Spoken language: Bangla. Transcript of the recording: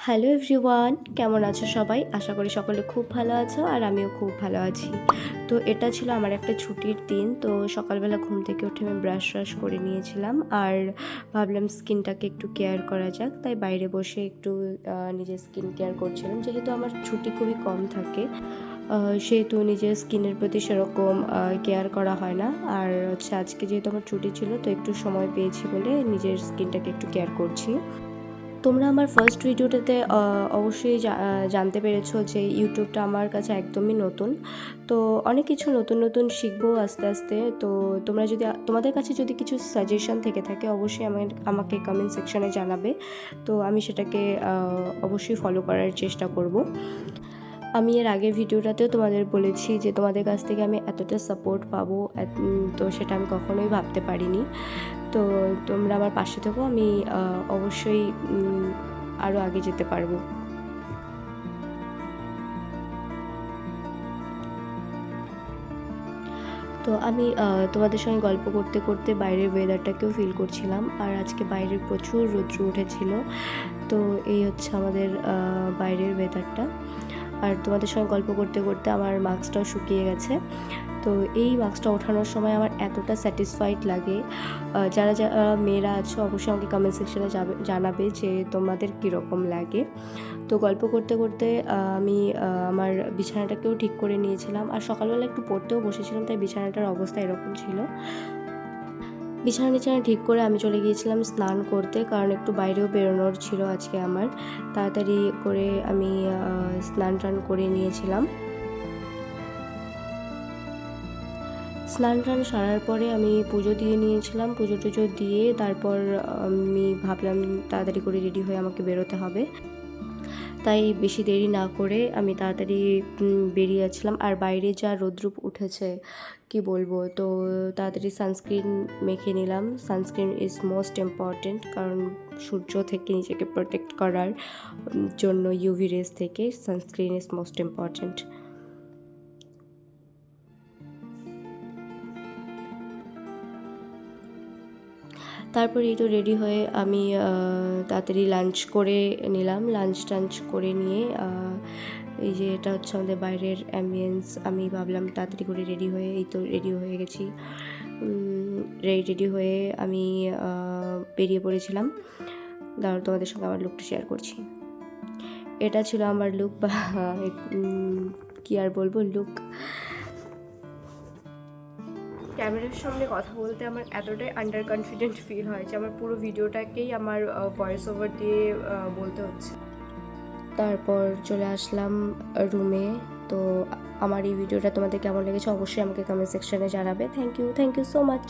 হ্যালো এভরিওয়ান, কেমন আছো সবাই? আশা করি সকলে খুব ভালো আছো আর আমিও খুব ভালো আছি। তো এটা ছিল আমার একটা ছুটির দিন। তো সকালবেলা ঘুম থেকে উঠে আমি ব্রাশ করে নিয়েছিলাম আর ভাবলাম স্কিনটাকে একটু কেয়ার করা যাক, তাই বাইরে বসে একটু নিজের স্কিন কেয়ার করছিলাম। যেহেতু আমার ছুটি খুবই কম থাকে, সেহেতু নিজের স্কিনের প্রতি সেরকম কেয়ার করা হয় না। আর হচ্ছে আজকে যেহেতু আমার ছুটি ছিল, তো একটু সময় পেয়েছি বলে নিজের স্কিনটাকে একটু কেয়ার করছি। তোমরা আমার ফার্স্ট ভিডিওটাতে অবশ্যই জানতে পেরেছো যে ইউটিউবটা আমার কাছে একদমই নতুন। তো অনেক কিছু নতুন নতুন শিখবো আস্তে আস্তে। তো তোমাদের কাছে যদি কিছু সাজেশন থেকে থাকে, অবশ্যই আমাকে কমেন্ট সেকশানে জানাবে। তো আমি সেটাকে অবশ্যই ফলো করার চেষ্টা করব। আমি এর আগের ভিডিওটাতেও তোমাদের বলেছি যে তোমাদের কাছ থেকে আমি এতটা সাপোর্ট পাবো, তো সেটা আমি কখনোই ভাবতে পারিনি। তো তোমরা আমার পাশে থেকো, আমি অবশ্যই আরও আগে যেতে পারবো। তো আমি তোমাদের সঙ্গে গল্প করতে করতে বাইরের ওয়েদারটাকেও ফিল করছিলাম। আর আজকে বাইরে প্রচুর রৌদ্র উঠেছিল। তো এই হচ্ছে আমাদের বাইরের ওয়েদারটা। আর তোমাদের সঙ্গে গল্প করতে করতে আমার মাস্কটাও শুকিয়ে গেছে। তো এই মাস্কটা ওঠানোর সময় আমার এতটা স্যাটিসফাইড লাগে। যারা মেয়েরা আছো অবশ্যই আমাকে কমেন্ট সেকশনে জানাবে যে তোমাদের কীরকম লাগে। তো গল্প করতে করতে আমি আমার বিছানাটাকেও ঠিক করে নিয়েছিলাম। আর সকালবেলা একটু পড়তেও বসেছিলাম, তাই বিছানাটার অবস্থা এরকম ছিল। বিছানা ঠিক করে আমি চলে গিয়েছিলাম স্নান করতে, কারণ একটু বাইরেও বেরোনোর ছিল আজকে আমার। তাড়াতাড়ি করে আমি স্নান করে নিয়েছিলাম। স্নান সারার পরে আমি পুজো দিয়ে নিয়েছিলাম। পুজো টুজো দিয়ে তারপর আমি ভাবলাম তাড়াতাড়ি করে রেডি হয়ে আমাকে বেরোতে হবে। তাই বেশি দেরি না করে আমি তাড়াতাড়ি বেরিয়ে যাচ্ছিলাম। আর বাইরে যা রৌদ্র উঠেছে কি বলবো, তো তাড়াতাড়ি সানস্ক্রিন মেখে নিলাম। সানস্ক্রিন ইজ মোস্ট ইম্পর্টেন্ট, কারণ সূর্য থেকে নিজেকে প্রোটেক্ট করার জন্য ইউভি রেস থেকে সানস্ক্রিন ইজ মোস্ট ইম্পর্টেন্ট। তারপর এই তো রেডি হয়ে আমি তাড়াতাড়ি লাঞ্চ করে নিলাম। লাঞ্চ করে নিয়ে এই যে এটা হচ্ছে আমাদের বাইরের অ্যাম্বিয়েন্স। আমি ভাবলাম তাড়াতাড়ি করে রেডি হয়ে, এই তো রেডি হয়ে গেছি। রেডি হয়ে আমি বেরিয়ে পড়েছিলাম। দাঁড়াও, তোমাদের সঙ্গে আমার লুকটা শেয়ার করছি। এটা ছিল আমার লুক, বা কী আর বলবো, লুক। ক্যামেরার সামনে কথা বলতে আমার এতটাই আন্ডার কনফিডেন্ট ফিল হয় যে আমার পুরো ভিডিওটাকেই আমার ভয়েস ওভার দিয়ে বলতে হচ্ছে। তারপর চলে আসলাম রুমে। তো আমার এই ভিডিওটা তোমাদের কেমন লেগেছে অবশ্যই আমাকে কমেন্ট সেকশনে জানাবে। Thank you so much.